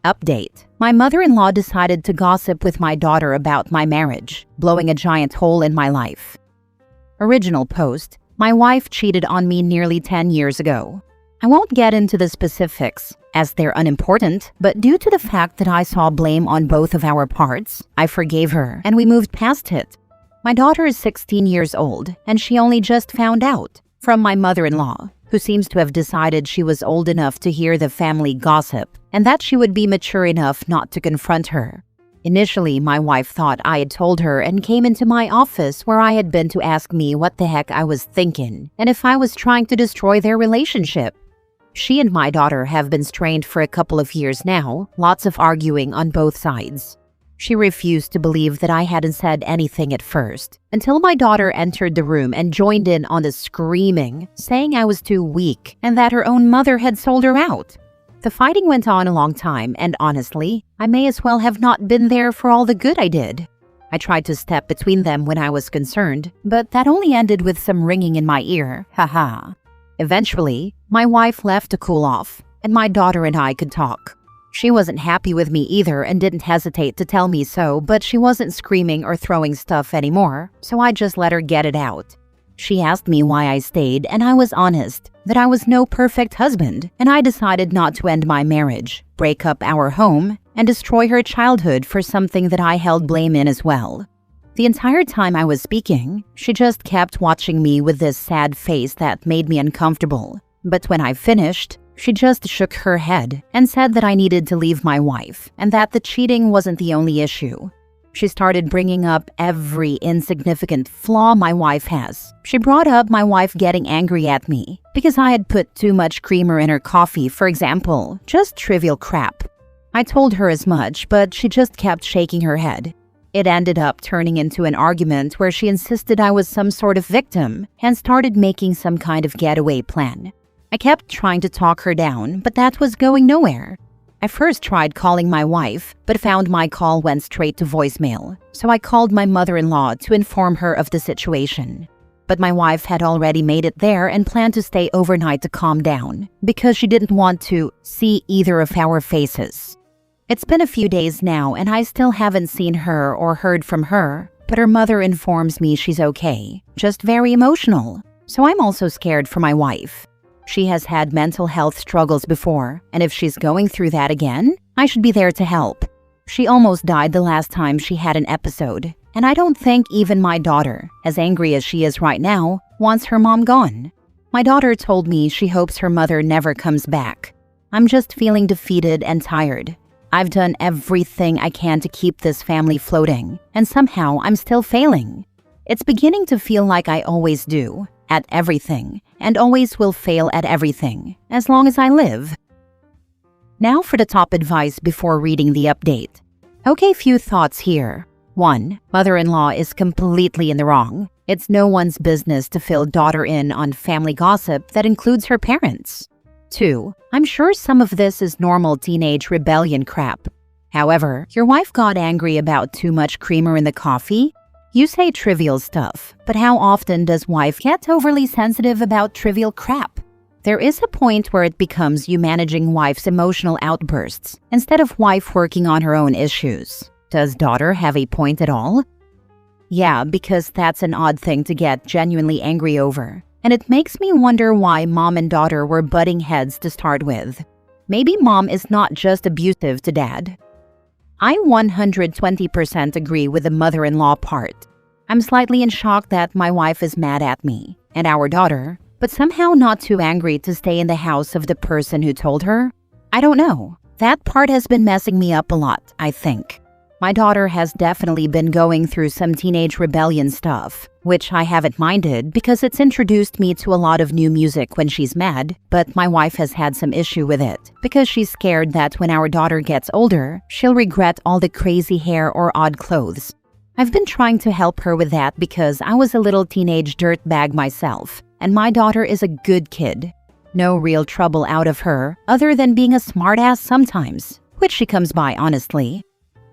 Update. My mother-in-law decided to gossip with my daughter about my marriage, blowing a giant hole in my life. Original post. My wife cheated on me nearly 10 years ago. I won't get into the specifics, as they're unimportant, but due to the fact that I saw blame on both of our parts, I forgave her and we moved past it. My daughter is 16 years old, and she only just found out from my mother-in-law, who seems to have decided she was old enough to hear the family gossip and that she would be mature enough not to confront her. Initially, my wife thought I had told her and came into my office where I had been to ask me what the heck I was thinking and if I was trying to destroy their relationship. She and my daughter have been strained for a couple of years now, lots of arguing on both sides. She refused to believe that I hadn't said anything at first, until my daughter entered the room and joined in on the screaming, saying I was too weak and that her own mother had sold her out. The fighting went on a long time, and honestly, I may as well have not been there for all the good I did. I tried to step between them when I was concerned, but that only ended with some ringing in my ear, haha. Eventually, my wife left to cool off, and my daughter and I could talk. She wasn't happy with me either and didn't hesitate to tell me so, but she wasn't screaming or throwing stuff anymore, so I just let her get it out. She asked me why I stayed, and I was honest, that I was no perfect husband, and I decided not to end my marriage, break up our home, and destroy her childhood for something that I held blame in as well. The entire time I was speaking, she just kept watching me with this sad face that made me uncomfortable. But when I finished, she just shook her head and said that I needed to leave my wife and that the cheating wasn't the only issue. She started bringing up every insignificant flaw my wife has. She brought up my wife getting angry at me because I had put too much creamer in her coffee, for example, just trivial crap. I told her as much, but she just kept shaking her head. It ended up turning into an argument where she insisted I was some sort of victim and started making some kind of getaway plan. I kept trying to talk her down, but that was going nowhere. I first tried calling my wife, but found my call went straight to voicemail, so I called my mother-in-law to inform her of the situation. But my wife had already made it there and planned to stay overnight to calm down, because she didn't want to see either of our faces. It's been a few days now, and I still haven't seen her or heard from her, but her mother informs me she's okay, just very emotional, so I'm also scared for my wife. She has had mental health struggles before, and if she's going through that again, I should be there to help. She almost died the last time she had an episode, and I don't think even my daughter, as angry as she is right now, wants her mom gone. My daughter told me she hopes her mother never comes back. I'm just feeling defeated and tired. I've done everything I can to keep this family floating, and somehow I'm still failing. It's beginning to feel like I always do, at everything, and always will fail at everything, as long as I live. Now for the top advice before reading the update. Okay, few thoughts here. 1. Mother-in-law is completely in the wrong. It's no one's business to fill daughter in on family gossip that includes her parents. 2. I'm sure some of this is normal teenage rebellion crap. However, your wife got angry about too much creamer in the coffee? You say trivial stuff, but how often does wife get overly sensitive about trivial crap? There is a point where it becomes you managing wife's emotional outbursts instead of wife working on her own issues. Does daughter have a point at all? Yeah, because that's an odd thing to get genuinely angry over. And it makes me wonder why mom and daughter were butting heads to start with. Maybe mom is not just abusive to dad. I 120% agree with the mother-in-law part. I'm slightly in shock that my wife is mad at me and our daughter, but somehow not too angry to stay in the house of the person who told her. I don't know. That part has been messing me up a lot, I think. My daughter has definitely been going through some teenage rebellion stuff, which I haven't minded because it's introduced me to a lot of new music when she's mad, but my wife has had some issue with it because she's scared that when our daughter gets older, she'll regret all the crazy hair or odd clothes. I've been trying to help her with that because I was a little teenage dirtbag myself, and my daughter is a good kid. No real trouble out of her other than being a smartass sometimes, which she comes by honestly.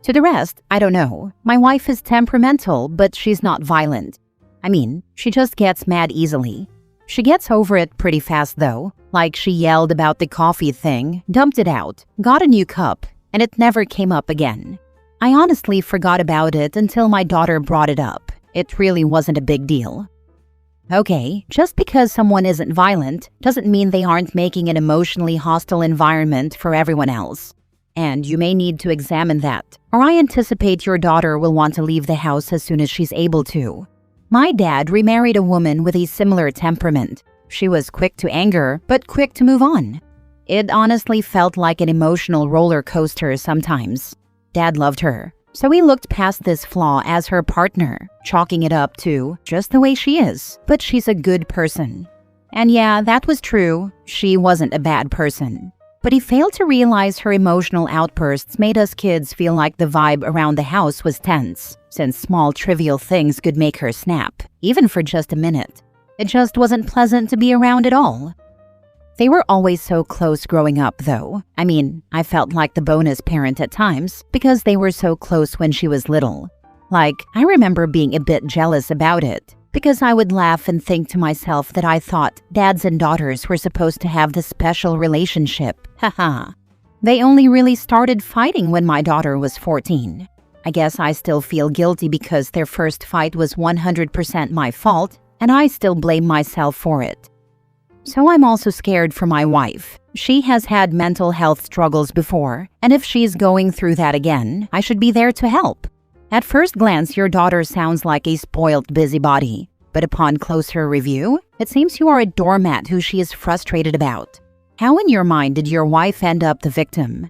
To the rest, I don't know. My wife is temperamental, but she's not violent. I mean, she just gets mad easily. She gets over it pretty fast though, like she yelled about the coffee thing, dumped it out, got a new cup, and it never came up again. I honestly forgot about it until my daughter brought it up. It really wasn't a big deal. Okay, just because someone isn't violent doesn't mean they aren't making an emotionally hostile environment for everyone else. And you may need to examine that, or I anticipate your daughter will want to leave the house as soon as she's able to. My dad remarried a woman with a similar temperament. She was quick to anger, but quick to move on. It honestly felt like an emotional roller coaster sometimes. Dad loved her, so he looked past this flaw as her partner, chalking it up to just the way she is, but she's a good person. And yeah, that was true. She wasn't a bad person. But he failed to realize her emotional outbursts made us kids feel like the vibe around the house was tense, since small trivial things could make her snap, even for just a minute. It just wasn't pleasant to be around at all. They were always so close growing up, though. I mean, I felt like the bonus parent at times because they were so close when she was little. Like, I remember being a bit jealous about it because I would laugh and think to myself that I thought dads and daughters were supposed to have this special relationship. Haha. They only really started fighting when my daughter was 14. I guess I still feel guilty because their first fight was 100% my fault, and I still blame myself for it. So I'm also scared for my wife. She has had mental health struggles before, and if she's going through that again, I should be there to help. At first glance, your daughter sounds like a spoiled busybody, but upon closer review, it seems you are a doormat who she is frustrated about. How in your mind did your wife end up the victim?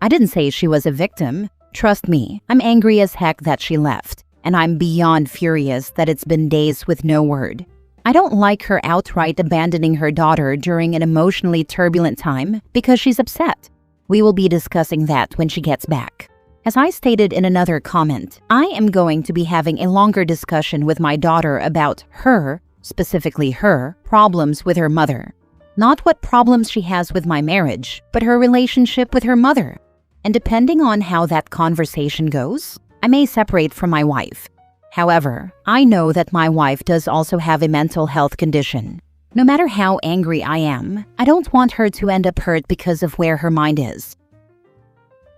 I didn't say she was a victim. Trust me, I'm angry as heck that she left, and I'm beyond furious that it's been days with no word. I don't like her outright abandoning her daughter during an emotionally turbulent time because she's upset. We will be discussing that when she gets back. As I stated in another comment, I am going to be having a longer discussion with my daughter about her, specifically her, problems with her mother. Not what problems she has with my marriage, but her relationship with her mother. And depending on how that conversation goes, I may separate from my wife. However, I know that my wife does also have a mental health condition. No matter how angry I am, I don't want her to end up hurt because of where her mind is.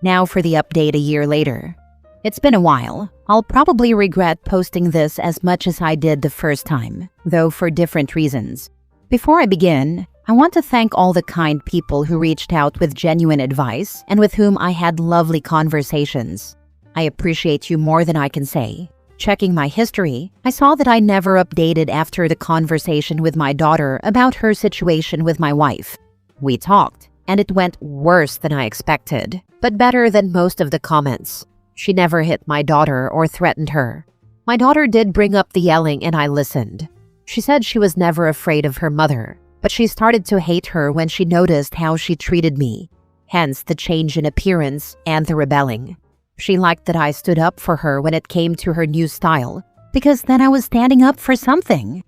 Now for the update a year later. It's been a while. I'll probably regret posting this as much as I did the first time, though for different reasons. Before I begin, I want to thank all the kind people who reached out with genuine advice and with whom I had lovely conversations. I appreciate you more than I can say. Checking my history, I saw that I never updated after the conversation with my daughter about her situation with my wife. We talked, and it went worse than I expected, but better than most of the comments. She never hit my daughter or threatened her. My daughter did bring up the yelling and I listened. She said she was never afraid of her mother, but she started to hate her when she noticed how she treated me, hence the change in appearance and the rebelling. She liked that I stood up for her when it came to her new style, because then I was standing up for something.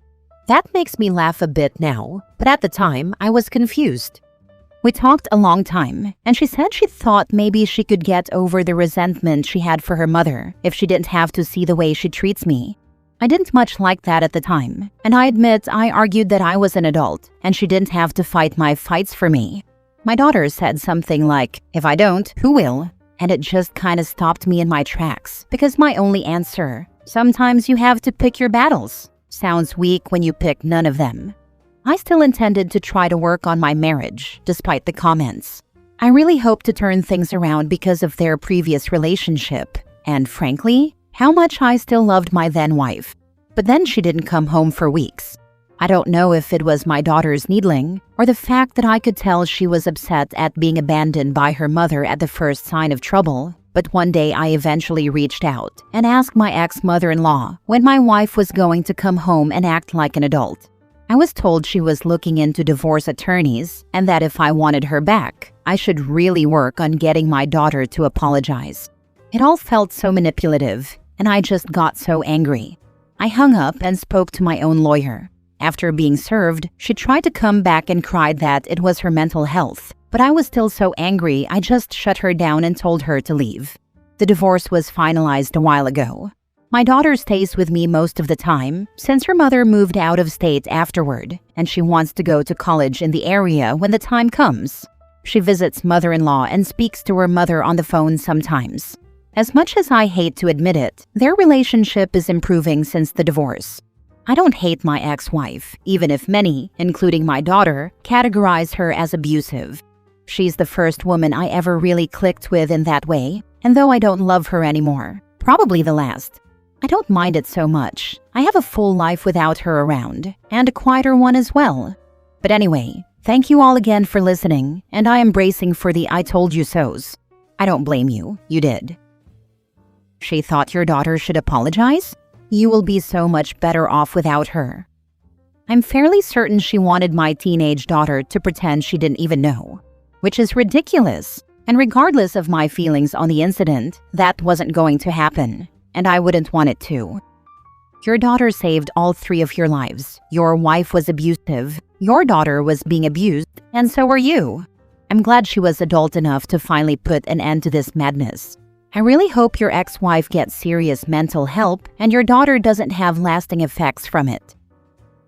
That makes me laugh a bit now, but at the time, I was confused. We talked a long time, and she said she thought maybe she could get over the resentment she had for her mother if she didn't have to see the way she treats me. I didn't much like that at the time, and I admit I argued that I was an adult, and she didn't have to fight my fights for me. My daughter said something like, "If I don't, who will?" And it just kind of stopped me in my tracks, because my only answer, "Sometimes you have to pick your battles," sounds weak when you pick none of them. I still intended to try to work on my marriage, despite the comments. I really hope to turn things around because of their previous relationship, and frankly, how much I still loved my then wife. But then she didn't come home for weeks. I don't know if it was my daughter's needling, or the fact that I could tell she was upset at being abandoned by her mother at the first sign of trouble, but one day I eventually reached out and asked my ex-mother-in-law when my wife was going to come home and act like an adult. I was told she was looking into divorce attorneys and that if I wanted her back, I should really work on getting my daughter to apologize. It all felt so manipulative, and I just got so angry. I hung up and spoke to my own lawyer. After being served, she tried to come back and cried that it was her mental health, but I was still so angry I just shut her down and told her to leave. The divorce was finalized a while ago. My daughter stays with me most of the time since her mother moved out of state afterward, and she wants to go to college in the area when the time comes. She visits mother-in-law and speaks to her mother on the phone sometimes. As much as I hate to admit it, their relationship is improving since the divorce. I don't hate my ex-wife, even if many, including my daughter, categorize her as abusive. She's the first woman I ever really clicked with in that way, and though I don't love her anymore, probably the last. I don't mind it so much. I have a full life without her around, and a quieter one as well. But anyway, thank you all again for listening, and I am bracing for the I told you so's. I don't blame you, you did. She thought your daughter should apologize? You will be so much better off without her. I'm fairly certain she wanted my teenage daughter to pretend she didn't even know, which is ridiculous. And regardless of my feelings on the incident, that wasn't going to happen, and I wouldn't want it to. Your daughter saved all 3 of your lives. Your wife was abusive, your daughter was being abused, and so were you. I'm glad she was adult enough to finally put an end to this madness. I really hope your ex-wife gets serious mental help and your daughter doesn't have lasting effects from it.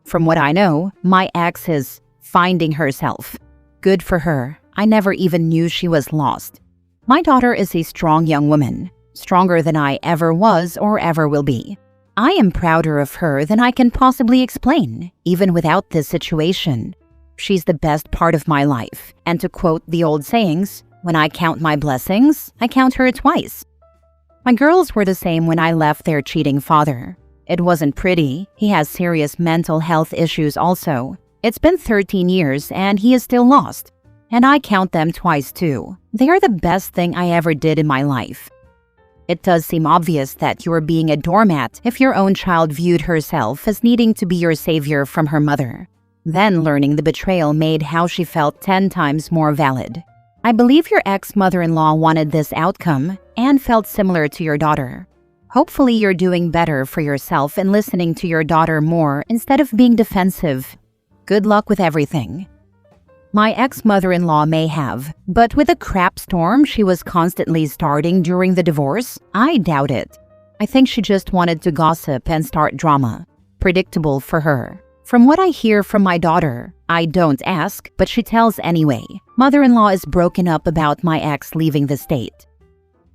From what I know, my ex is finding herself. Good for her. I never even knew she was lost. My daughter is a strong young woman, stronger than I ever was or ever will be. I am prouder of her than I can possibly explain, even without this situation. She's the best part of my life, and to quote the old sayings, when I count my blessings, I count her twice. My girls were the same when I left their cheating father. It wasn't pretty. He has serious mental health issues also. It's been 13 years and he is still lost. And I count them twice too. They are the best thing I ever did in my life. It does seem obvious that you are being a doormat if your own child viewed herself as needing to be your savior from her mother. Then learning the betrayal made how she felt 10 times more valid. I believe your ex-mother-in-law wanted this outcome and felt similar to your daughter. Hopefully you're doing better for yourself and listening to your daughter more instead of being defensive. Good luck with everything. My ex-mother-in-law may have, but with the crap storm she was constantly starting during the divorce, I doubt it. I think she just wanted to gossip and start drama. Predictable for her. From what I hear from my daughter, I don't ask, but she tells anyway. Mother-in-law is broken up about my ex leaving the state.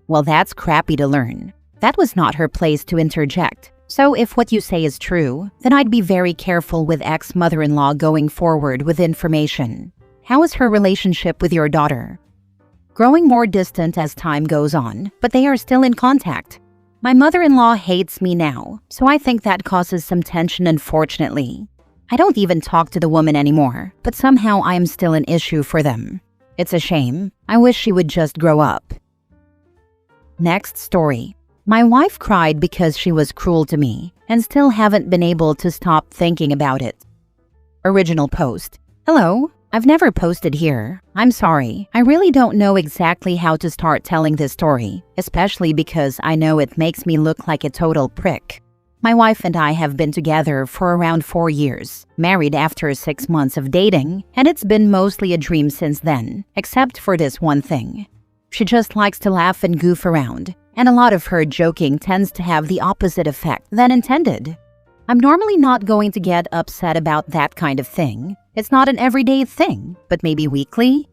Well, that's crappy to learn. That was not her place to interject. So if what you say is true, then I'd be very careful with ex-mother-in-law going forward with information. How is her relationship with your daughter? Growing more distant as time goes on, but they are still in contact. My mother-in-law hates me now, so I think that causes some tension, unfortunately. I don't even talk to the woman anymore, but somehow I am still an issue for them. It's a shame. I wish she would just grow up. Next story. My wife cried because she was cruel to me and still haven't been able to stop thinking about it. Original post. Hello. I've never posted here. I'm sorry. I really don't know exactly how to start telling this story, especially because I know it makes me look like a total prick. My wife and I have been together for around 4 years, married after 6 months of dating, and it's been mostly a dream since then, except for this one thing. She just likes to laugh and goof around, and a lot of her joking tends to have the opposite effect than intended. I'm normally not going to get upset about that kind of thing. It's not an everyday thing, but maybe weekly?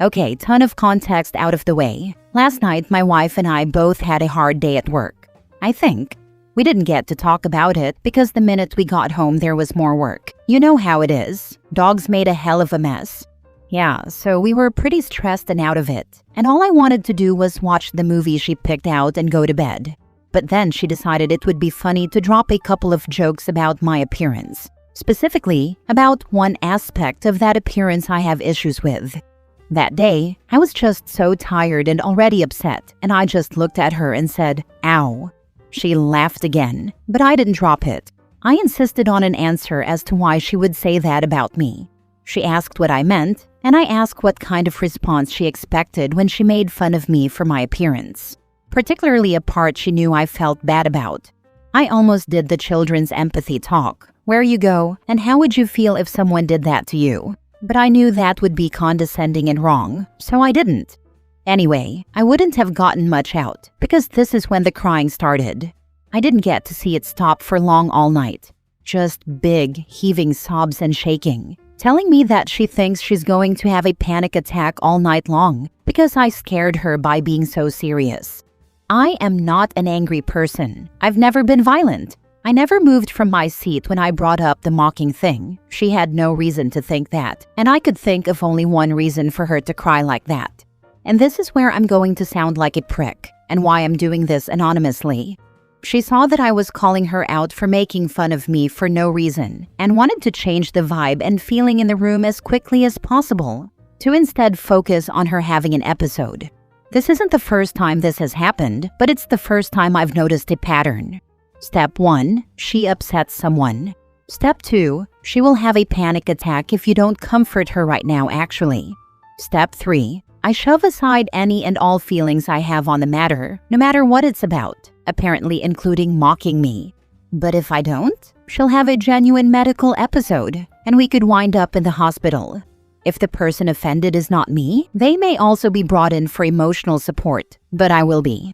Okay, ton of context out of the way. Last night, my wife and I both had a hard day at work. I think. We didn't get to talk about it because the minute we got home there was more work. You know how it is. Dogs made a hell of a mess. Yeah, so we were pretty stressed and out of it. And all I wanted to do was watch the movie she picked out and go to bed. But then she decided it would be funny to drop a couple of jokes about my appearance. Specifically, about one aspect of that appearance I have issues with. That day, I was just so tired and already upset, and I just looked at her and said, "Ow." She laughed again, but I didn't drop it. I insisted on an answer as to why she would say that about me. She asked what I meant, and I asked what kind of response she expected when she made fun of me for my appearance. Particularly a part she knew I felt bad about. I almost did the children's empathy talk. Where you go, and how would you feel if someone did that to you? But I knew that would be condescending and wrong, so I didn't. Anyway, I wouldn't have gotten much out, because this is when the crying started. I didn't get to see it stop for long all night. Just big, heaving sobs and shaking. telling me that she thinks she's going to have a panic attack all night long because I scared her by being so serious. I am not an angry person. I've never been violent. I never moved from my seat when I brought up the mocking thing. She had no reason to think that, and I could think of only one reason for her to cry like that. And this is where I'm going to sound like a prick, and why I'm doing this anonymously. She saw that I was calling her out for making fun of me for no reason, and wanted to change the vibe and feeling in the room as quickly as possible, to instead focus on her having an episode. This isn't the first time this has happened, but it's the first time I've noticed a pattern. Step 1. She upsets someone. Step 2. She will have a panic attack if you don't comfort her right now, actually. Step 3. I shove aside any and all feelings I have on the matter, no matter what it's about, apparently including mocking me. But if I don't, she'll have a genuine medical episode, and we could wind up in the hospital. If the person offended is not me, they may also be brought in for emotional support, but I will be.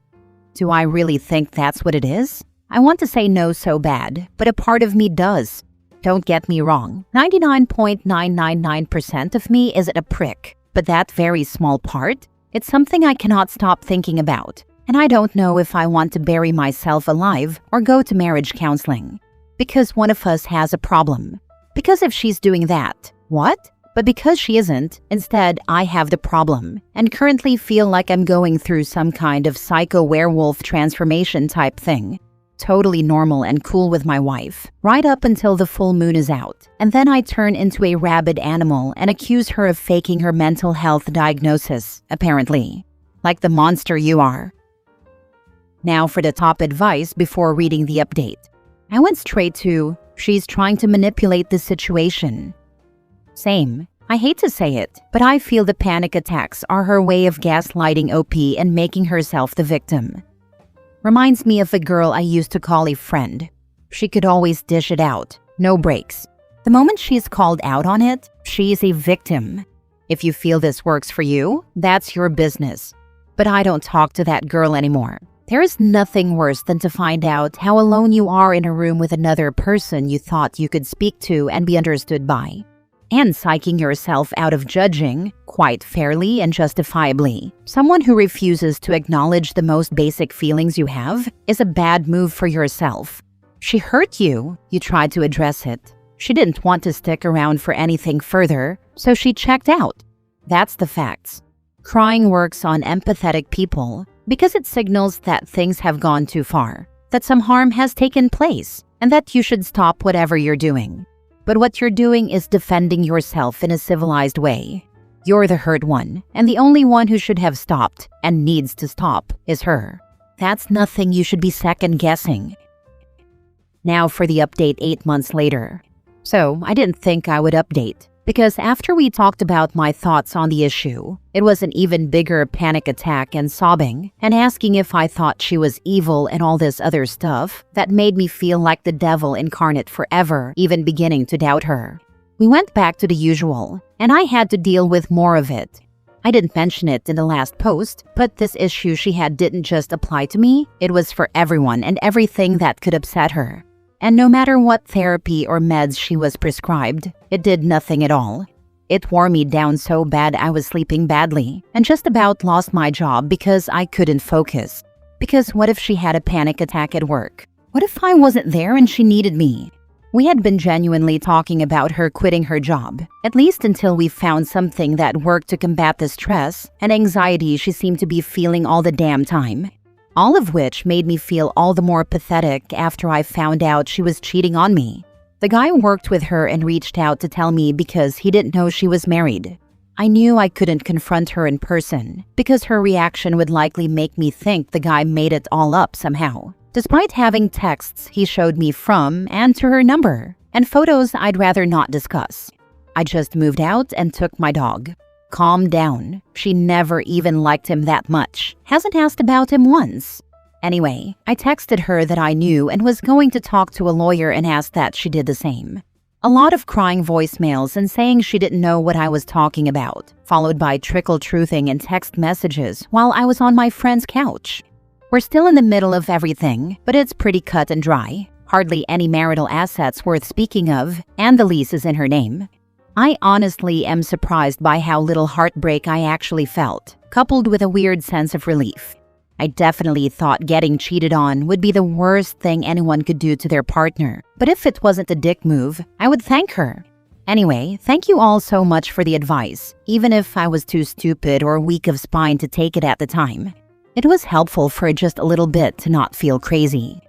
Do I really think that's what it is? I want to say no so bad, but a part of me does. Don't get me wrong, 99.999% of me isn't a prick. But that very small part, it's something I cannot stop thinking about. And I don't know if I want to bury myself alive or go to marriage counseling. Because one of us has a problem. Because if she's doing that, what? But because she isn't, instead I have the problem, and currently feel like I'm going through some kind of psycho werewolf transformation type thing. Totally normal and cool with my wife, right up until the full moon is out, and then I turn into a rabid animal and accuse her of faking her mental health diagnosis, apparently. Like the monster you are. Now for the top advice before reading the update. I went straight to, she's trying to manipulate the situation. Same. I hate to say it, but I feel the panic attacks are her way of gaslighting OP and making herself the victim. Reminds me of a girl I used to call a friend. She could always dish it out, no breaks. The moment she's called out on it, she's a victim. If you feel this works for you, that's your business. But I don't talk to that girl anymore. There is nothing worse than to find out how alone you are in a room with another person you thought you could speak to and be understood by. And psyching yourself out of judging, quite fairly and justifiably, someone who refuses to acknowledge the most basic feelings you have is a bad move for yourself. She hurt you, you tried to address it. She didn't want to stick around for anything further, so she checked out. That's the facts. Crying works on empathetic people because it signals that things have gone too far, that some harm has taken place, and that you should stop whatever you're doing. But what you're doing is defending yourself in a civilized way. You're the hurt one, and the only one who should have stopped, and needs to stop, is her. That's nothing you should be second-guessing. Now for the update 8 months later. So, I didn't think I would update, because after we talked about my thoughts on the issue, it was an even bigger panic attack and sobbing, and asking if I thought she was evil and all this other stuff that made me feel like the devil incarnate forever, even beginning to doubt her. We went back to the usual, and I had to deal with more of it. I didn't mention it in the last post, but this issue she had didn't just apply to me, it was for everyone and everything that could upset her. And no matter what therapy or meds she was prescribed, it did nothing at all. It wore me down so bad I was sleeping badly, and just about lost my job because I couldn't focus. Because what if she had a panic attack at work? What if I wasn't there and she needed me? We had been genuinely talking about her quitting her job, at least until we found something that worked to combat the stress and anxiety she seemed to be feeling all the damn time. All of which made me feel all the more pathetic after I found out she was cheating on me. The guy worked with her and reached out to tell me because he didn't know she was married. I knew I couldn't confront her in person because her reaction would likely make me think the guy made it all up somehow, despite having texts he showed me from and to her number, and photos I'd rather not discuss. I just moved out and took my dog. Calm down. She never even liked him that much. Hasn't asked about him once. Anyway, I texted her that I knew and was going to talk to a lawyer and asked that she did the same. A lot of crying voicemails and saying she didn't know what I was talking about, followed by trickle-truthing and text messages while I was on my friend's couch. We're still in the middle of everything, but it's pretty cut and dry. Hardly any marital assets worth speaking of, and the lease is in her name. I honestly am surprised by how little heartbreak I actually felt, coupled with a weird sense of relief. I definitely thought getting cheated on would be the worst thing anyone could do to their partner, but if it wasn't a dick move, I would thank her. Anyway, thank you all so much for the advice, even if I was too stupid or weak of spine to take it at the time. It was helpful for just a little bit to not feel crazy.